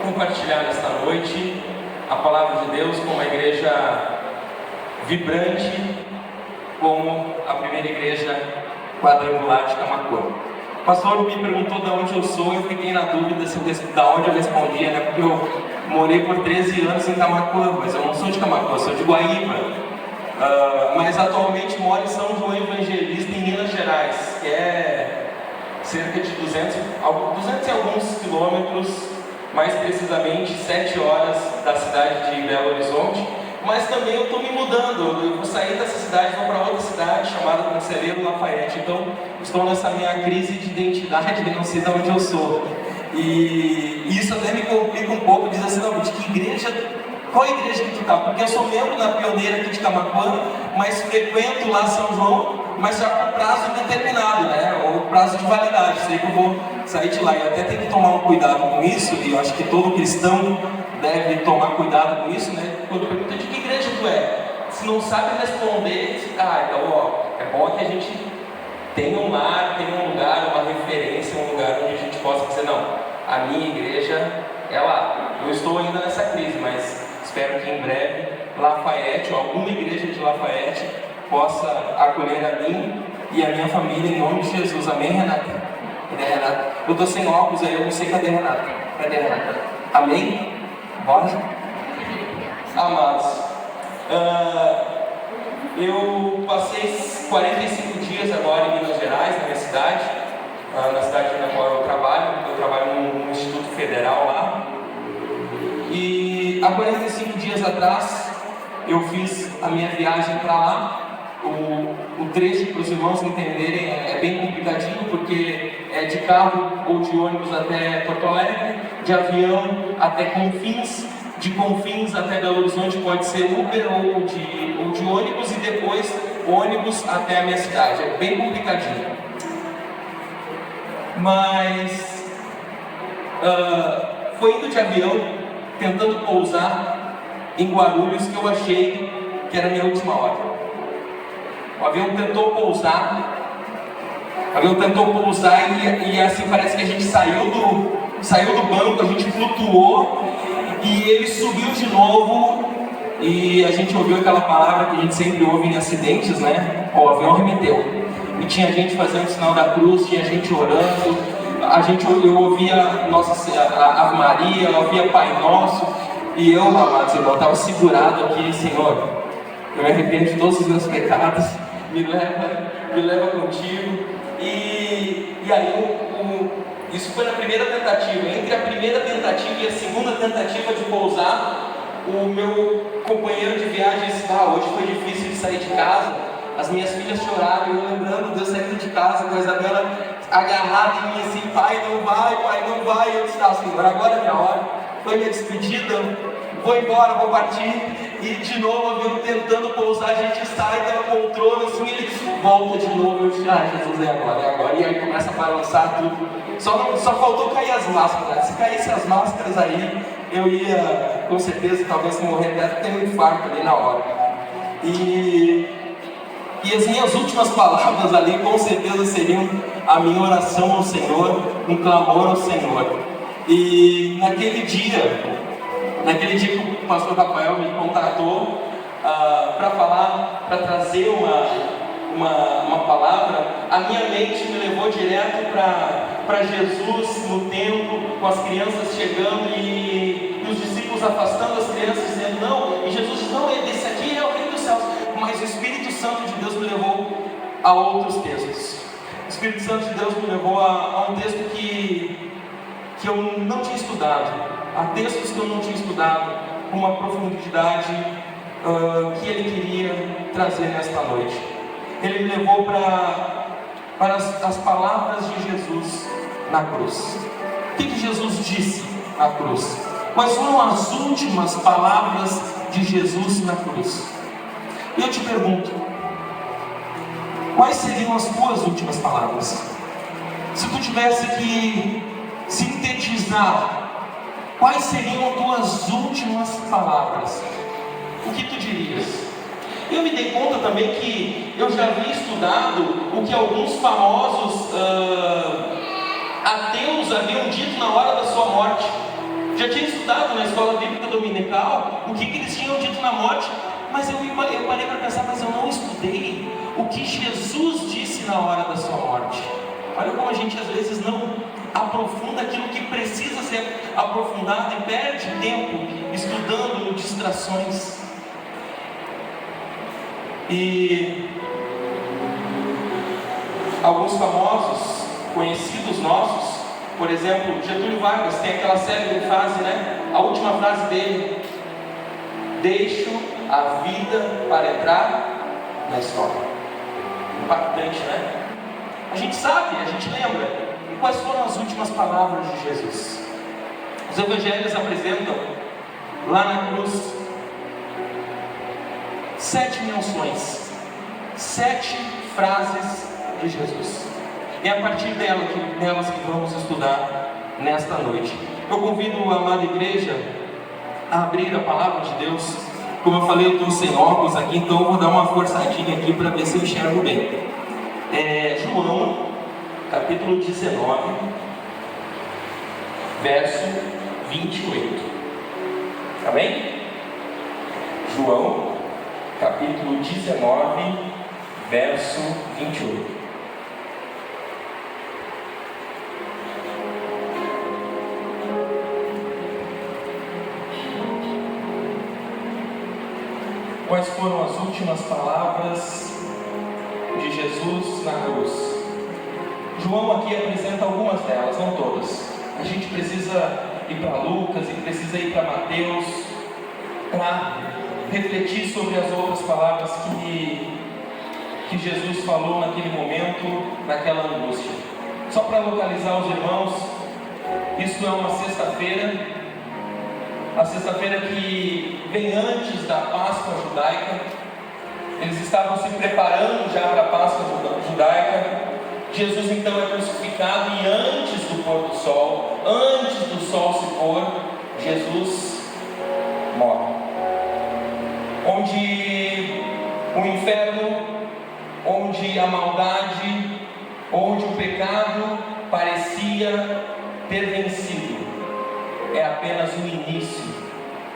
compartilhar nesta noite a palavra de Deus com uma igreja vibrante, como a primeira igreja quadrangular de Camaquã. O pastor me perguntou de onde eu sou, eu fiquei na dúvida de onde eu respondia, né? Porque eu morei por 13 anos em Camaquã, mas eu não sou de Camaquã, eu sou de Guaíba. Mas atualmente moro em São João Evangelista, em Minas Gerais, que é cerca de 200 e alguns quilômetros, mais precisamente 7 horas da cidade de Belo Horizonte. Mas também eu estou me mudando, eu vou sair dessa cidade, vou para outra cidade chamada Conselheiro Lafayette. Então estou nessa minha crise de identidade, de não sei de onde eu sou. E isso até me complica um pouco, diz assim, não, de que igreja, qual é a igreja que tu está? Porque eu sou membro na Pioneira aqui de Camaquã, mas frequento lá São João, mas já com prazo determinado, né? Ou prazo de validade, sei que eu vou sair de lá. E até tenho que tomar um cuidado com isso, e eu acho que todo cristão deve tomar cuidado com isso, né? Quando pergunta de que igreja tu é, se não sabe responder, então é bom que a gente tenha um lar, tenha um lugar, uma referência, um lugar onde a gente possa dizer, não, a minha igreja é lá. Eu estou ainda nessa crise, mas espero que em breve Lafayette, ou alguma igreja de Lafayette, possa acolher a mim e a minha família em nome de Jesus. Amém, Renata? Cadê a Renata? Eu estou sem óculos aí, eu não sei cadê a Renata. Cadê a Renata? Amém? Bora? Amados, eu passei 45 dias agora em Minas Gerais, na minha cidade, na cidade na qual eu trabalho num instituto federal lá. E há 45 dias atrás eu fiz a minha viagem para lá. O trecho, para os irmãos entenderem, é bem complicadinho, porque é de carro ou de ônibus até Porto Alegre, de avião até Confins, de Confins até Belo Horizonte pode ser Uber ou de ônibus, e depois ônibus até a minha cidade. É bem complicadinho. Mas foi indo de avião, tentando pousar em Guarulhos, que eu achei que era a minha última hora. O avião tentou pousar e assim parece que a gente saiu do banco, a gente flutuou e ele subiu de novo e a gente ouviu aquela palavra que a gente sempre ouve em acidentes, né? O avião remeteu. E tinha gente fazendo o sinal da cruz, tinha gente orando, eu ouvia a Ave Maria, eu ouvia Pai Nosso, e eu, amados irmãos, estava segurado aqui, Senhor, eu me arrependo de todos os meus pecados, me leva contigo. E aí isso foi na primeira tentativa. Entre a primeira tentativa e a segunda tentativa de pousar, o meu companheiro de viagem disse, hoje foi difícil de sair de casa. As minhas filhas choraram, eu lembrando de eu saindo de casa com a Isabela agarrada em mim assim, pai não vai. Eu disse, Senhor, agora é minha hora. Foi minha despedida, vou embora, vou partir. E de novo o avião tentando pousar, a gente sai da poltrona assim, ele volta de novo. Eu disse, Jesus, é agora. E aí começa a balançar tudo. Só faltou cair as máscaras. Se caísse as máscaras aí, eu ia, com certeza, talvez morrer até ter um infarto ali na hora. E as minhas últimas palavras ali, com certeza, seriam a minha oração ao Senhor, um clamor ao Senhor. E naquele dia que o pastor Rafael me contratou para trazer uma palavra, a minha mente me levou direto para Jesus no templo, com as crianças chegando e os discípulos afastando as crianças, dizendo não, e Jesus diz, não, esse aqui é o reino dos céus. Mas o Espírito Santo de Deus me levou a outros textos. O Espírito Santo de Deus me levou a um texto que eu não tinha estudado. Há textos que eu não tinha estudado com uma profundidade que ele queria trazer nesta noite. Ele me levou para as palavras de Jesus na cruz. O que Jesus disse na cruz? Quais foram as últimas palavras de Jesus na cruz? E eu te pergunto, quais seriam as tuas últimas palavras? Se tu tivesse que sintetizar, quais seriam as tuas últimas palavras? O que tu dirias? Eu me dei conta também que eu já havia estudado o que alguns famosos ateus haviam dito na hora da sua morte. Já tinha estudado na escola bíblica dominical o que eles tinham dito na morte, mas eu parei para pensar, mas eu não estudei o que Jesus disse na hora da sua morte. Olha como a gente às vezes não aprofunda aquilo que precisa ser aprofundado e perde tempo estudando distrações. E alguns famosos, conhecidos nossos, por exemplo, Getúlio Vargas, tem aquela célebre frase, né? A última frase dele: deixo a vida para entrar na história. Impactante, né? A gente sabe, a gente lembra. E quais foram as últimas palavras de Jesus? Os evangelhos apresentam lá na cruz 7 menções, 7 frases de Jesus. É a partir delas que vamos estudar nesta noite. Eu convido a amada igreja a abrir a palavra de Deus. Como eu falei, eu estou sem óculos aqui, então eu vou dar uma forçadinha aqui para ver se eu enxergo bem. João, capítulo 19, verso 28. Amém? João, capítulo 19, verso 28. Quais foram as últimas palavras de Jesus na cruz? João aqui apresenta algumas delas, não todas. A gente precisa ir para Lucas e precisa ir para Mateus para refletir sobre as outras palavras que Jesus falou naquele momento, naquela angústia. Só para localizar os irmãos, isso é uma sexta-feira, a sexta-feira que vem antes da Páscoa judaica. Eles estavam se preparando já para a Páscoa judaica. Jesus então é crucificado e antes do pôr do sol, antes do sol se pôr, Jesus morre. Onde o inferno, onde a maldade, onde o pecado parecia ter vencido, é apenas o início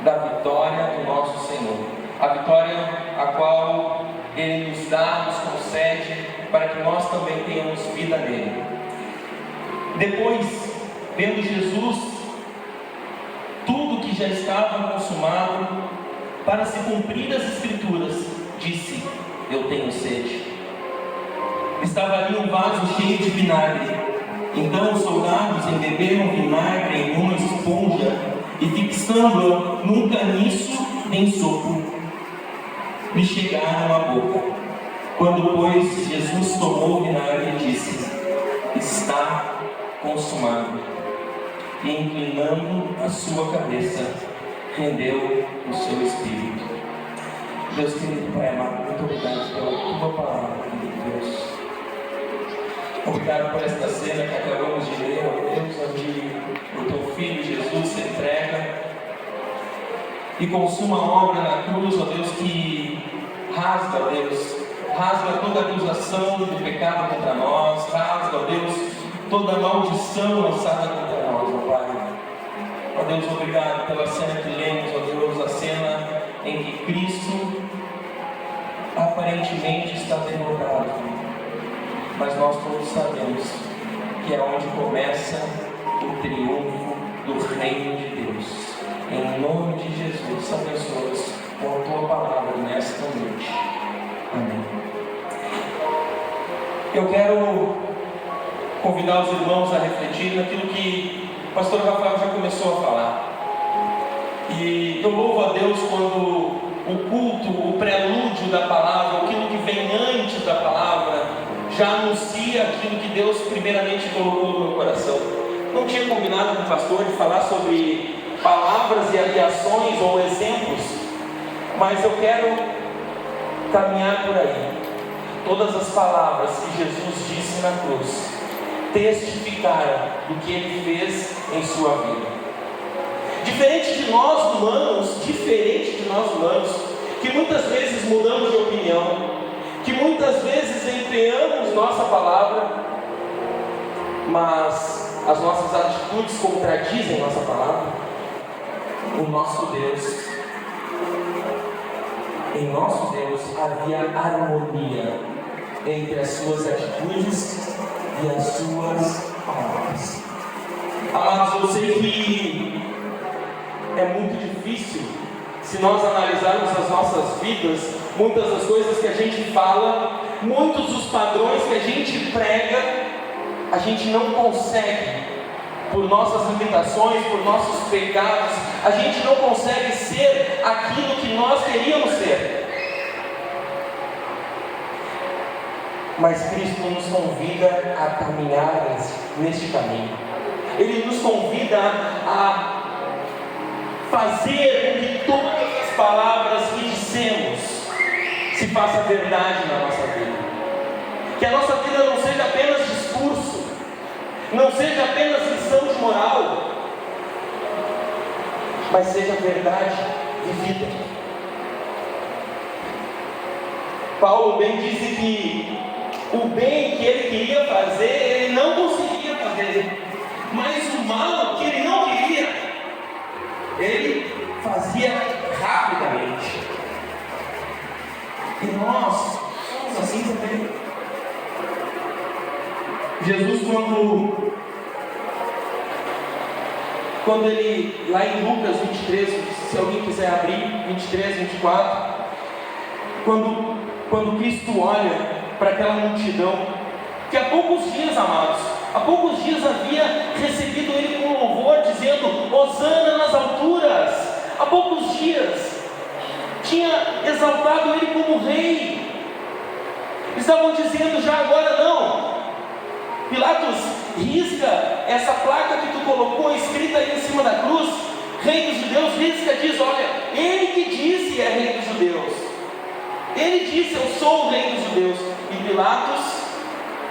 da vitória do nosso Senhor. A vitória a qual Ele nos dá, nos concede, para que nós também tenhamos vida nele. Depois, vendo Jesus, tudo que já estava consumado, para se cumprir as Escrituras, disse: eu tenho sede. Estava ali um vaso cheio de vinagre. Então os soldados embeberam vinagre em uma esponja e, fixando-a num caniço em sopro, lhe chegaram à boca. Quando, pois, Jesus tomou o vinagre e disse: está consumado, e inclinando a sua cabeça, rendeu o seu espírito. Deus querido Pai amado, muito obrigado pela tua palavra, Deus. Obrigado por esta cena que acabamos de ler, ó Deus, onde o teu Filho Jesus se entrega e consuma a obra na cruz, ó Deus, que rasga, ó Deus, rasga toda a acusação do pecado contra nós, rasga, ó Deus, toda a maldição lançada contra nós, ó Pai. Ó Deus, obrigado pela cena que lemos, ó Deus, a cena em que Cristo aparentemente está derrotado. Mas nós todos sabemos que é onde começa o triunfo do reino de Deus. Em nome de Jesus, abençoa-nos com a tua palavra nesta noite. Amém. Eu quero convidar os irmãos a refletir naquilo que o pastor Rafael já começou a falar. E eu louvo a Deus quando o culto, o prelúdio da palavra, aquilo que vem antes da palavra, já anuncia aquilo que Deus primeiramente colocou no meu coração. Não tinha combinado com o pastor de falar sobre palavras e aliações ou exemplos, mas eu quero caminhar por aí. Todas as palavras que Jesus disse na cruz testificaram do que Ele fez em sua vida. Diferente de nós humanos, que muitas vezes mudamos de opinião, que muitas vezes empenhamos nossa palavra, mas as nossas atitudes contradizem nossa palavra. em nosso Deus havia harmonia entre as suas atitudes e as suas palavras. Amados, eu sei que é muito difícil, se nós analisarmos as nossas vidas, muitas das coisas que a gente fala, muitos dos padrões que a gente prega, a gente não consegue, por nossas limitações, por nossos pecados, a gente não consegue ser aquilo que nós queríamos ser. Mas Cristo nos convida a caminhar neste caminho. Ele nos convida a fazer com que todas as palavras que dissemos se faça verdade na nossa vida. Que a nossa vida não seja apenas discurso, não seja apenas lição de moral, mas seja verdade vivida. Paulo bem disse que o bem que ele queria fazer, ele não conseguia fazer, mas o mal que ele não queria, ele fazia rapidamente. E nós somos assim também. Jesus, quando ele, lá em Lucas 23, se alguém quiser abrir, 23, 24, quando Cristo olha para aquela multidão, que há poucos dias, amados, há poucos dias havia recebido ele com louvor, dizendo: Hosana nas alturas. Há poucos dias tinha exaltado ele como rei. Estavam dizendo já agora: não, Pilatos, risca essa placa que tu colocou escrita aí em cima da cruz, rei dos judeus, risca, diz: olha, ele que disse é rei dos judeus, ele disse: eu sou o rei dos judeus. E Pilatos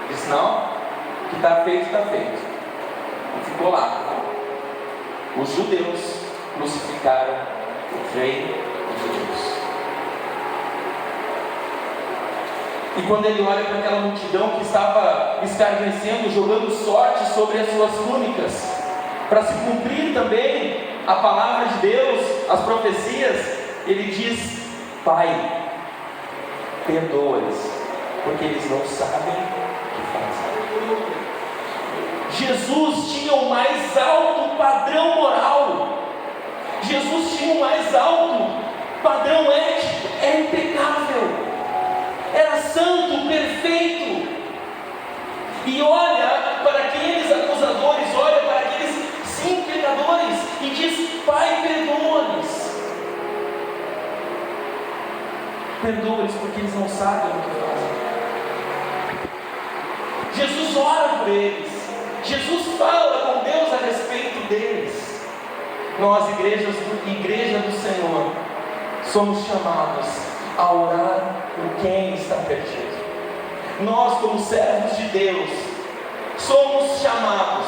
disse: não, o que está feito, está feito. E ficou lá. Os judeus crucificaram o rei dos judeus. E quando ele olha para aquela multidão que estava escarnecendo, jogando sorte sobre as suas túnicas, para se cumprir também a palavra de Deus, as profecias, ele diz: Pai, perdoa-lhes, porque eles não sabem o que fazem. Jesus tinha o mais alto padrão moral. Jesus tinha o mais alto padrão ético. Era impecável, era santo, perfeito. E olha para aqueles acusadores, olha para aqueles 5 pecadores e diz: Pai, perdoa-lhes. Perdoa-lhes porque eles não sabem o que fazem. Jesus ora por eles. Jesus fala com Deus a respeito deles. Nós, igreja do Senhor, somos chamados a orar por quem está perdido. Nós, como servos de Deus, somos chamados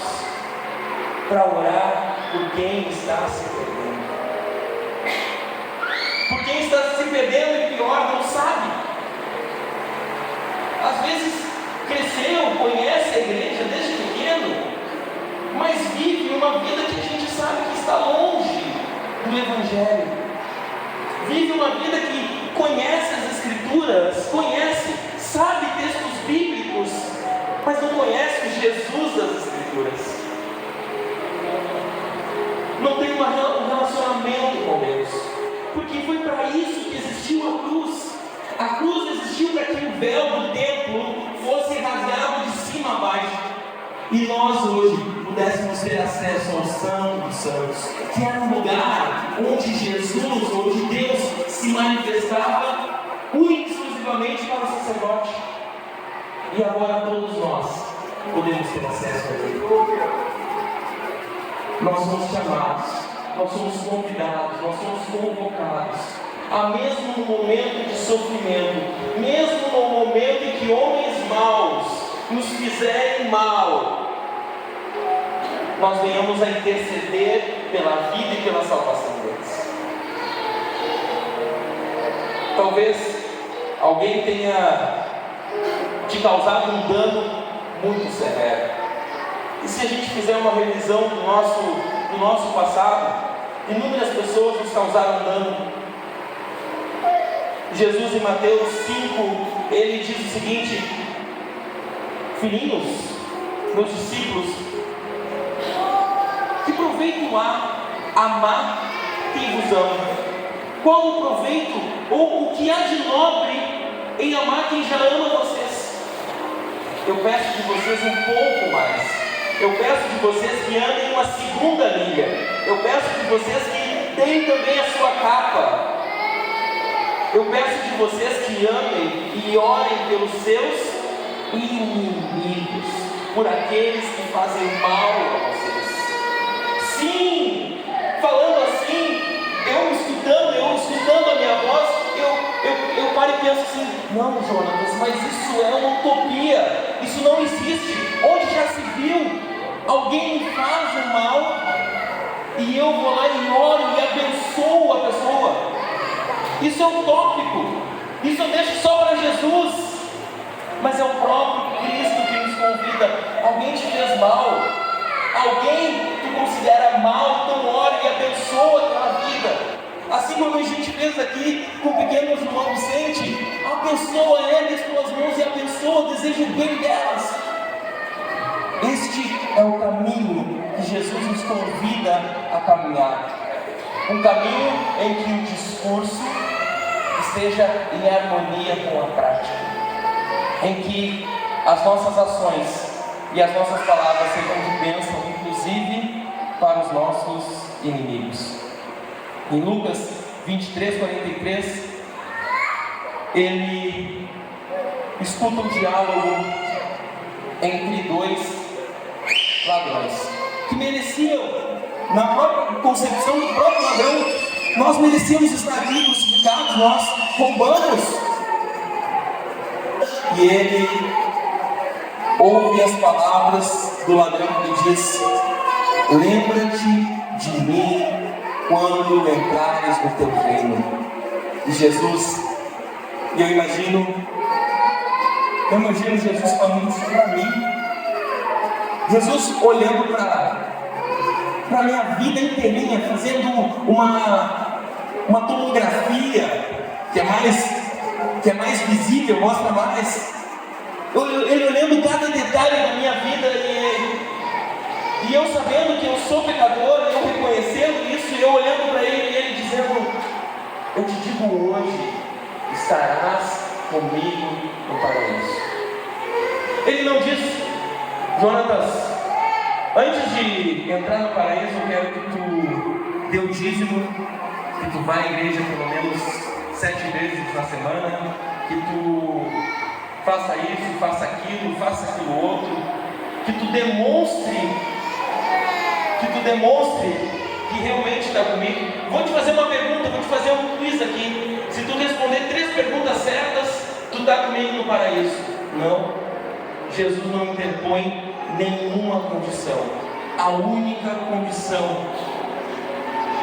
para orar por quem está se perdendo. Por quem está se perdendo e pior, não sabe. Às vezes cresceu, conhece a igreja desde pequeno, mas vive uma vida que a gente sabe que está longe do Evangelho. Vive uma vida que conhece as Escrituras, sabe textos bíblicos, mas não conhece o Jesus das Escrituras. Não tem um relacionamento com Deus, porque foi para isso que existiu a cruz. A cruz existiu para que o véu do templo fosse rasgado de cima a baixo, e nós hoje pudéssemos ter acesso ao Santo dos Santos, que era um lugar onde Jesus, onde Deus se manifestava única e exclusivamente para o sacerdote. E agora todos nós podemos ter acesso a Ele. Nós somos chamados, nós somos convidados, nós somos convocados a, mesmo no momento de sofrimento, mesmo no momento em que homens maus nos fizerem mal, nós venhamos a interceder pela vida e pela salvação deles. Talvez alguém tenha te causado um dano muito severo. E se a gente fizer uma revisão do nosso passado, Inúmeras pessoas nos causaram dano. Jesus, em Mateus 5, ele diz o seguinte: filhinhos, meus discípulos, que proveito há amar quem vos ama? Qual o proveito ou o que há de nobre em amar quem já ama vocês? Eu peço de vocês um pouco mais. Eu peço de vocês que andem uma segunda milha. Eu peço de vocês que deem também a sua capa. Eu peço de vocês que amem e orem pelos seus inimigos, por aqueles que fazem mal a vocês. Sim, falando assim, eu escutando a minha voz, eu paro e penso assim: não, Jonatas, mas isso é uma utopia, isso não existe. Onde já se viu? Alguém me faz o mal e eu vou lá e oro e abençoo a pessoa. Isso é utópico, isso eu deixo só para Jesus, mas é o próprio Cristo que nos convida. Alguém te fez mal, alguém tu considera mal, então ore e abençoa aquela vida. Assim como a gente fez aqui com o pequeno João Vicente, abençoa eles com as mãos e abençoa, deseja o bem delas. Este é o caminho que Jesus nos convida a caminhar. Um caminho em que o discurso esteja em harmonia com a prática, em que as nossas ações e as nossas palavras sejam de bênção, inclusive para os nossos inimigos. Em Lucas 23, 43, ele escuta um diálogo entre dois ladrões que mereciam, na própria concepção do próprio ladrão, nós merecíamos estar aqui crucificados, nós roubamos. E ele ouve as palavras do ladrão que diz: lembra-te de mim quando entrares no teu reino. E Jesus, eu imagino Jesus falando isso para mim. Jesus olhando para a minha vida inteirinha, fazendo uma tomografia que é mais visível, mostra mais. Ele olhando cada detalhe da minha vida e eu sabendo que eu sou pecador, eu reconhecendo isso, e eu olhando para ele e ele dizendo: eu te digo hoje, estarás comigo no paraíso. Ele não diz: Jonatas, antes de entrar no paraíso, eu quero que tu dê o dízimo, que tu vá à igreja pelo menos 7 vezes na semana, que tu faça isso, faça aquilo outro, que tu demonstre que realmente está comigo. Vou te fazer uma pergunta, vou te fazer um quiz aqui. Se tu responder 3 perguntas certas, tu está comigo no paraíso. Não. Jesus não interpõe nenhuma condição. A única condição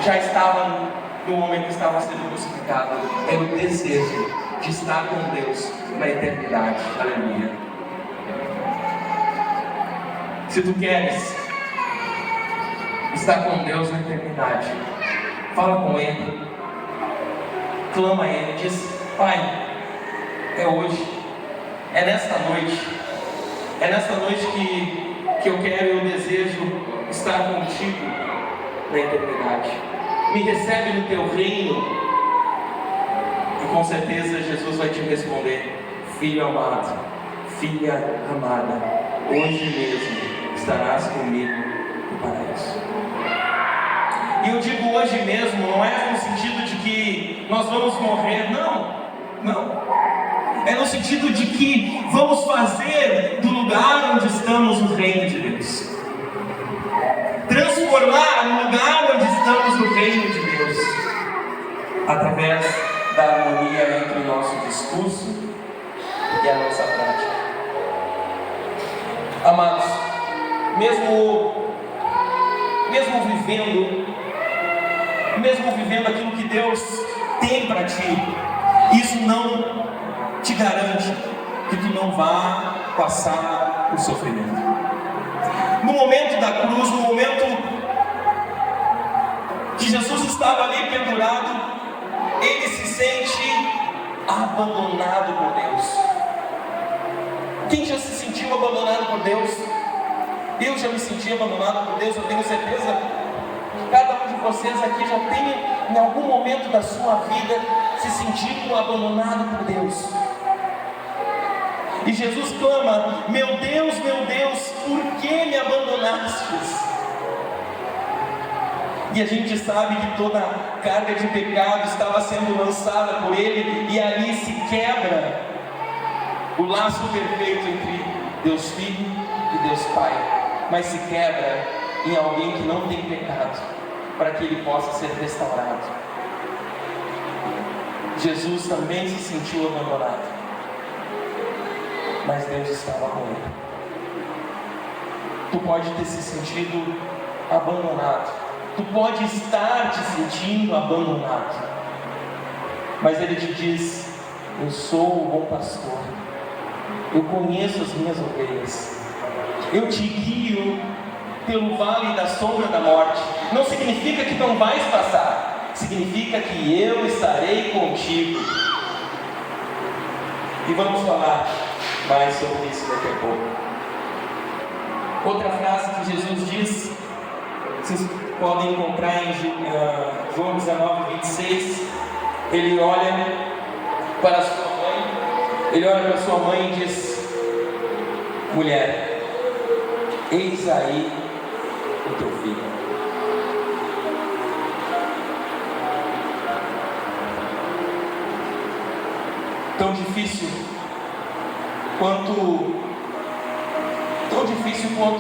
já estava no momento que estava sendo crucificado: é o desejo de estar com Deus na eternidade. Aleluia. Se tu queres estar com Deus na eternidade, fala com Ele, clama a Ele, diz: Pai, é hoje, é nesta noite. É nesta noite que eu quero e eu desejo estar contigo na eternidade. Me recebe no teu reino. E com certeza Jesus vai te responder: filho amado, filha amada, hoje mesmo estarás comigo no paraíso. E eu digo hoje mesmo, não é no sentido de que nós vamos morrer, não. É no sentido de que vamos fazer do lugar onde estamos o reino de Deus. Transformar o lugar onde estamos no reino de Deus. Através da harmonia entre o nosso discurso e a nossa prática. Amados, mesmo vivendo aquilo que Deus tem para ti, isso não te garante que tu não vá passar por sofrimento. No momento da cruz, no momento que Jesus estava ali pendurado, ele se sente abandonado por Deus. Quem já se sentiu abandonado por Deus? Eu já me senti abandonado por Deus, eu tenho certeza que cada um de vocês aqui já tem, em algum momento da sua vida, se sentido abandonado por Deus. E Jesus clama: meu Deus, por que me abandonastes? E a gente sabe que toda a carga de pecado estava sendo lançada por Ele, e ali se quebra o laço perfeito entre Deus Filho e Deus Pai, mas se quebra em alguém que não tem pecado, para que Ele possa ser restaurado. Jesus também se sentiu abandonado, mas Deus estava com Ele. Tu pode ter se sentido abandonado, tu pode estar te sentindo abandonado, mas Ele te diz: eu sou o bom pastor, eu conheço as minhas ovelhas, eu te guio pelo vale da sombra da morte. Não significa que não vais passar, significa que eu estarei contigo. E vamos falar mais sobre isso daqui a pouco. Outra frase que Jesus diz, vocês podem encontrar em João 19:26. Ele olha para sua mãe e diz: mulher, eis aí o teu filho. Tão difícil quanto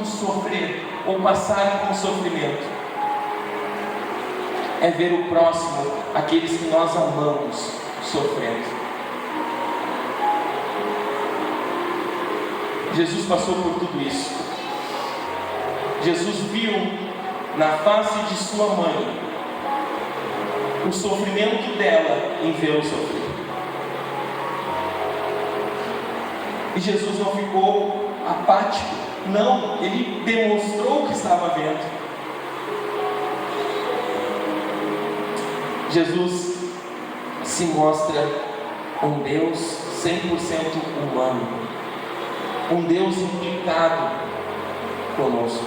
sofrer ou passar por um sofrimento é ver o próximo, aqueles que nós amamos, sofrendo. Jesus passou por tudo isso. Jesus viu na face de sua mãe o sofrimento dela em vê-lo sofrer. E Jesus não ficou apático, não, ele demonstrou que estava vendo. Jesus se mostra um Deus 100% humano, um Deus implicado conosco.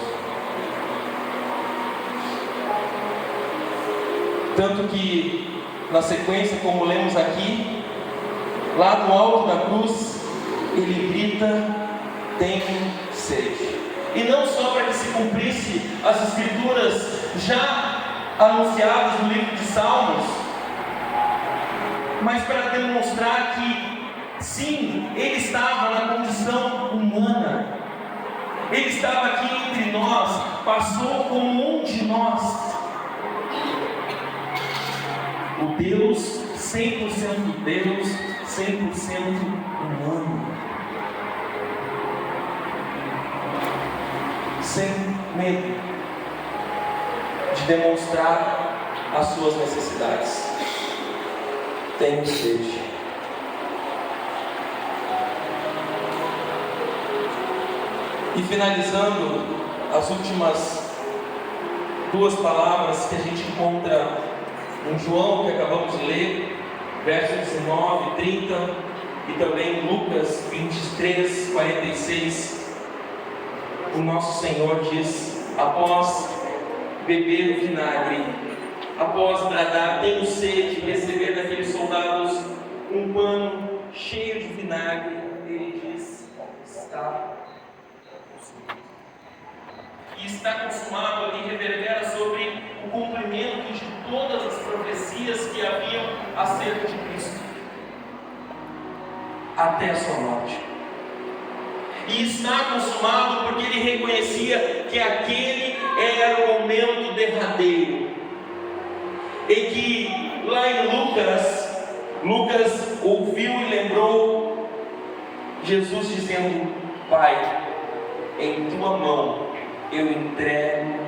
Tanto que, na sequência, como lemos aqui, lá no alto da cruz, ele grita: tenho sede. E não só para que se cumprisse as escrituras já anunciadas no livro de Salmos, mas para demonstrar que sim, ele estava na condição humana, ele estava aqui entre nós, passou como um de nós, o Deus 100% Deus, 100% humano, sem medo de demonstrar as suas necessidades. Tenho sede. E finalizando, as últimas duas palavras que a gente encontra em João, que acabamos de ler, versos 19 e 30, e também em Lucas 23, 46, o nosso Senhor diz, após beber o vinagre, após bradar, tenho sede, receber daqueles soldados um pano cheio de vinagre, ele diz, está consumado. E está consumado ali reverbera sobre o cumprimento de todas as profecias que haviam acerca de Cristo, até a sua morte. E está consumado porque ele reconhecia que aquele era o momento derradeiro, e que lá em Lucas ouviu e lembrou Jesus dizendo: Pai, em tua mão eu entrego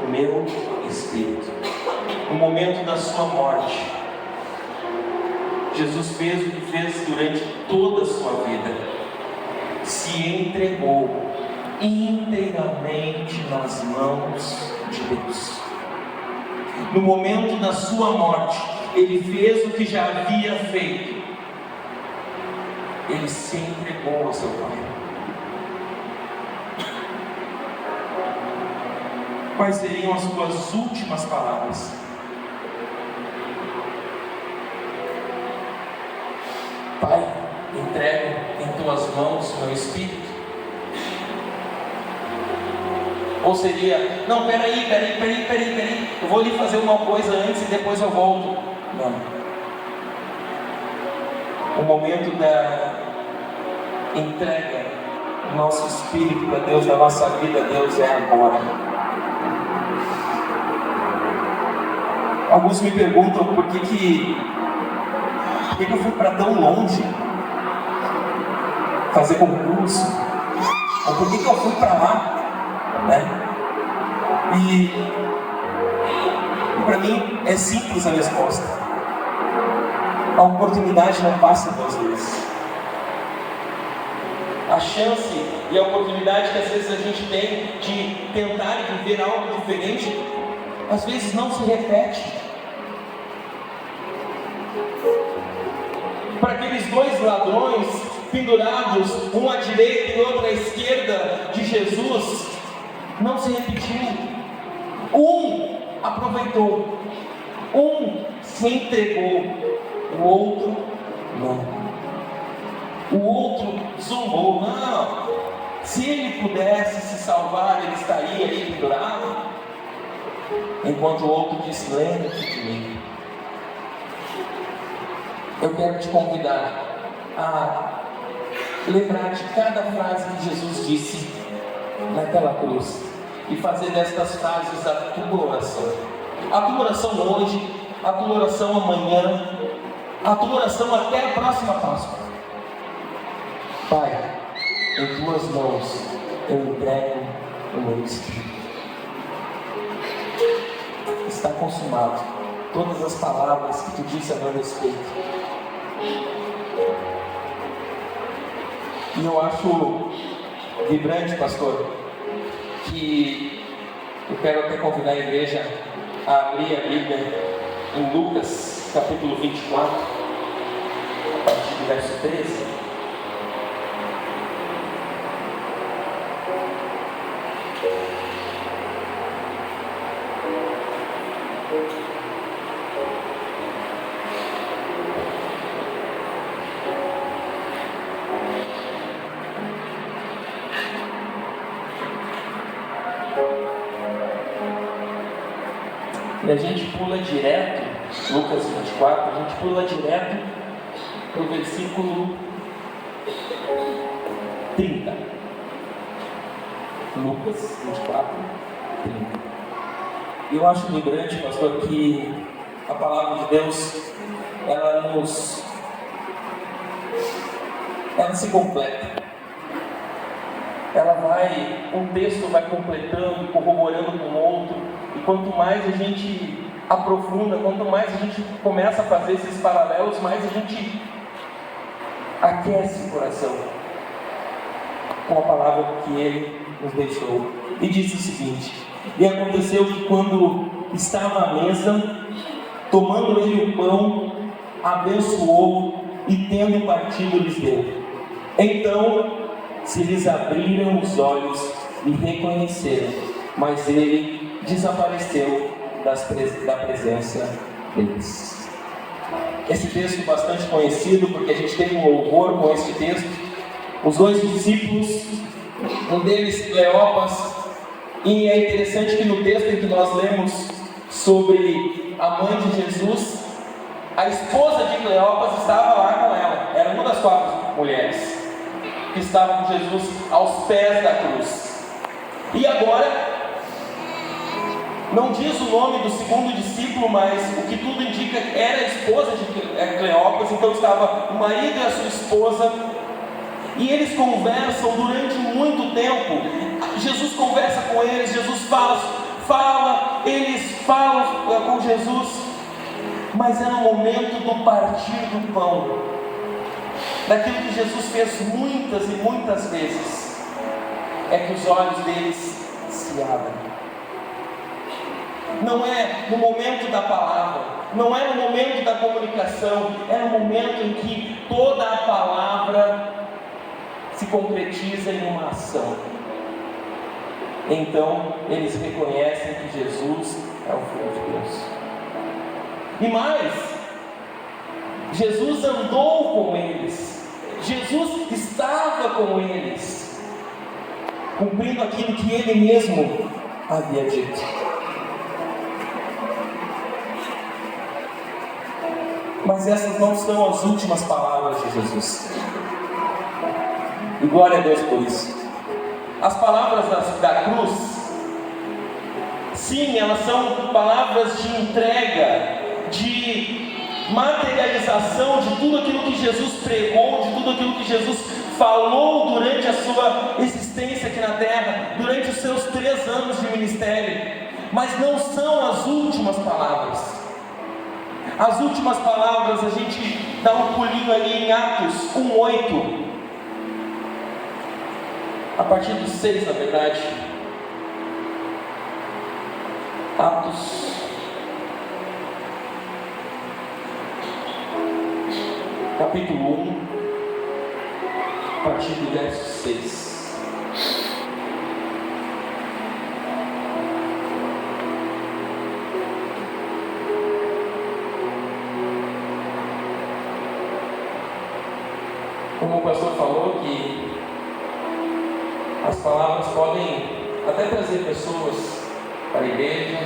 o meu espírito. No momento da sua morte, Jesus fez o que fez durante toda a sua vida, se entregou inteiramente nas mãos de Deus. no momento da sua morte, Ele fez o que já havia feito. Ele se entregou ao seu Pai. Quais seriam as suas últimas palavras? Pai, entrego em tuas mãos o meu espírito. Ou seria, não, peraí, eu vou lhe fazer uma coisa antes e depois eu volto. Não. O momento da entrega do nosso espírito para Deus, da nossa vida, Deus, é agora. Alguns me perguntam por que eu fui para tão longe fazer concurso, ou por que eu fui para lá, né? E para mim é simples a resposta. A oportunidade não passa 2 vezes. A chance e a oportunidade que às vezes a gente tem de tentar viver algo diferente, às vezes não se repete. Para aqueles 2 ladrões pendurados, um à direita e outro à esquerda de Jesus, não se repetiu. Um aproveitou, um se entregou, o outro não. O outro zombou. Não, se ele pudesse se salvar, ele estaria aí pendurado. Enquanto o outro disse: lembra-te de mim. Eu quero te convidar a lembrar de cada frase que Jesus disse naquela cruz e fazer destas frases a tua oração. A tua oração hoje, a tua oração amanhã, a tua oração até a próxima Páscoa. Pai, em tuas mãos eu entrego o meu espírito. Está consumado todas as palavras que tu disse a meu respeito. E eu acho vibrante, pastor, que eu quero até convidar a igreja a abrir a Bíblia em Lucas, capítulo 24, a partir do verso 13. E a gente pula direto, Lucas 24, a gente pula direto para o versículo 30. Lucas 24, 30. E eu acho vibrante, pastor, que a palavra de Deus, ela se completa. Um texto vai completando, corroborando com o outro, e quanto mais a gente aprofunda, quanto mais a gente começa a fazer esses paralelos, mais a gente aquece o coração com a palavra que Ele nos deixou. E diz o seguinte: e aconteceu que quando estava à mesa, tomando Ele o pão, abençoou e tendo partido lhes deu. Então se lhes abriram os olhos e reconheceram, mas Ele desapareceu da presença deles. Esse texto bastante conhecido, porque a gente tem um louvor com esse texto. Os 2 discípulos, um deles Cleopas, e é interessante que no texto em que nós lemos sobre a mãe de Jesus, a esposa de Cleopas estava lá com ela, era uma das 4 mulheres que estavam com Jesus aos pés da cruz. E agora, não diz o nome do segundo discípulo, mas o que tudo indica era a esposa de Cleopas. Então estava o marido e a sua esposa, e eles conversam durante muito tempo. Jesus conversa com eles, Jesus fala, eles falam com Jesus, mas é no momento do partir do pão, daquilo que Jesus fez muitas e muitas vezes, é que os olhos deles se abrem. não é no momento da palavra, não é no momento da comunicação, é no momento em que toda a palavra se concretiza em uma ação. Então eles reconhecem que Jesus é o Filho de Deus. E mais, Jesus andou com eles, Jesus estava com eles, cumprindo aquilo que Ele mesmo havia dito. Mas essas não são as últimas palavras de Jesus. E glória a Deus por isso. As palavras da cruz, sim, elas são palavras de entrega, de materialização de tudo aquilo que Jesus pregou, de tudo aquilo que Jesus falou durante a sua existência aqui na terra, durante os seus 3 anos de ministério. Mas não são as últimas palavras. As últimas palavras, a gente dá um pulinho ali em Atos 1:8. A partir do 6, na verdade. Atos. Capítulo 1. A partir do verso 6. Como o pastor falou, que as palavras podem até trazer pessoas para a igreja,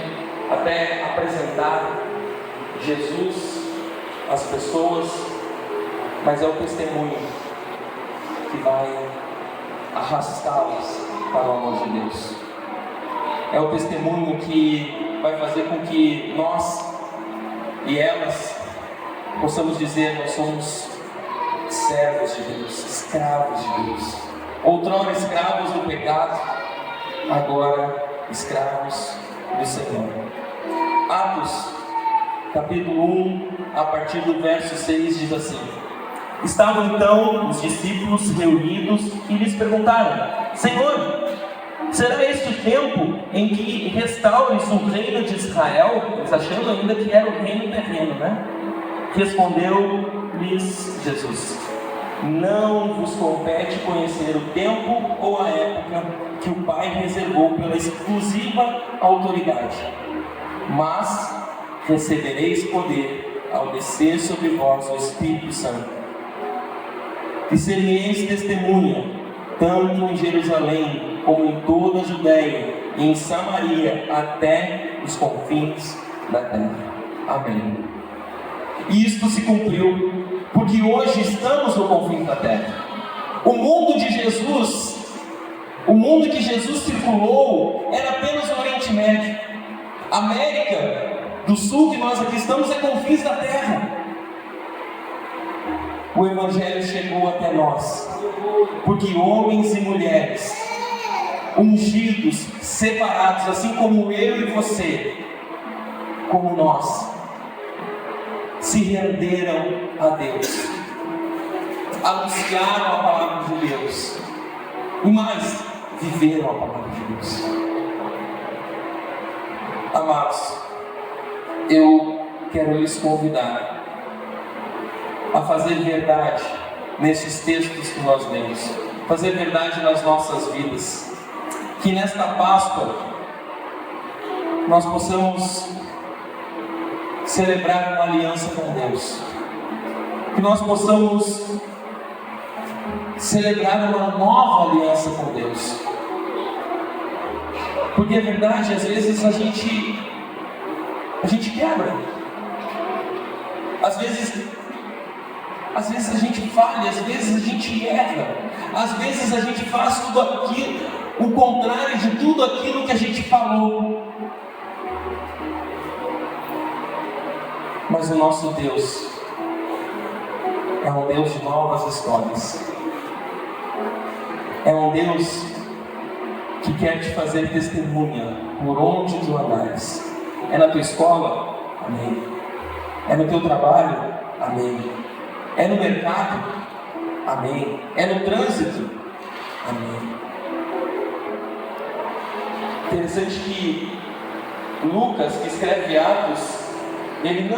até apresentar Jesus às pessoas, mas é o testemunho que vai arrastá-las para o amor de Deus. É o testemunho que vai fazer com que nós e elas possamos dizer: nós somos servos de Deus, escravos de Deus. Outrora escravos do pecado, agora escravos do Senhor. Atos, capítulo 1, a partir do verso 6, diz assim: Estavam então os discípulos reunidos e lhes perguntaram: Senhor, será este o tempo em que restaures o reino de Israel? Eles achando ainda que era o reino terreno, né? Respondeu-lhes Jesus: Não vos compete conhecer o tempo ou a época que o Pai reservou pela exclusiva autoridade, mas recebereis poder ao descer sobre vós o Espírito Santo, e sereis testemunha, tanto em Jerusalém como em toda a Judéia e em Samaria, até os confins da terra. Amém. E isto se cumpriu, porque hoje estamos no confim da terra. O mundo de Jesus, o mundo que Jesus circulou, era apenas o Oriente Médio. A América do Sul, que nós aqui estamos, é confins da terra. O Evangelho chegou até nós, porque homens e mulheres, ungidos, separados, assim como eu e você, como nós, se renderam a Deus, anunciaram a palavra de Deus, e mais, viveram a palavra de Deus. Amados, eu quero lhes convidar a fazer verdade nesses textos que nós lemos, fazer verdade nas nossas vidas, que nesta Páscoa nós possamos celebrar uma aliança com Deus, que nós possamos celebrar uma nova aliança com Deus, porque é verdade, às vezes a gente quebra, às vezes a gente falha, às vezes a gente erra, às vezes a gente faz tudo aquilo, o contrário de tudo aquilo que a gente falou. Mas o nosso Deus é um Deus de novas histórias. É um Deus que quer te fazer testemunha por onde tu andares. É na tua escola? Amém. É no teu trabalho? Amém. É no mercado? Amém. É no trânsito? Amém. Interessante que Lucas, que escreve Atos, ele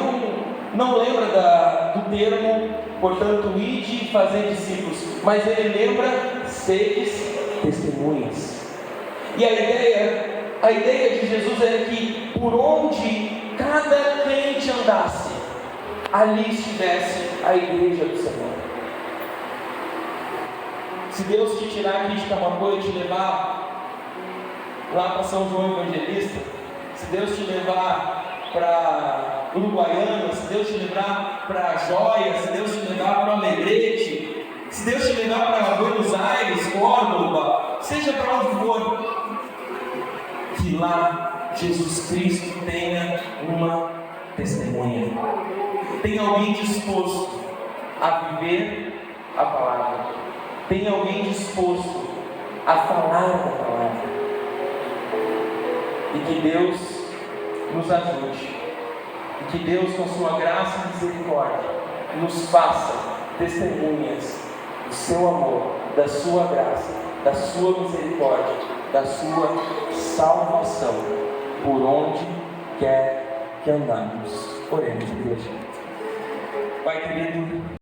não lembra do termo, portanto, ide e fazer discípulos, mas ele lembra sedes testemunhas. E a ideia de Jesus era que por onde cada crente andasse, ali estivesse a igreja do Senhor. Se Deus te tirar aqui de Camacoa e te levar lá para São João Evangelista, se Deus te levar para Uruguaiana, se Deus te levar para Joia, se Deus te levar para Alegrete, se Deus te levar para Buenos Aires, Córdoba, seja para onde for, que lá Jesus Cristo tenha uma testemunha, tenha alguém disposto a viver a palavra, tenha alguém disposto a falar da palavra. E que Deus nos ajude, e que Deus, com sua graça e misericórdia, nos faça testemunhas do seu amor, da sua graça, da sua misericórdia, da sua salvação, por onde quer que andamos. Oremos, igreja. Pai querido,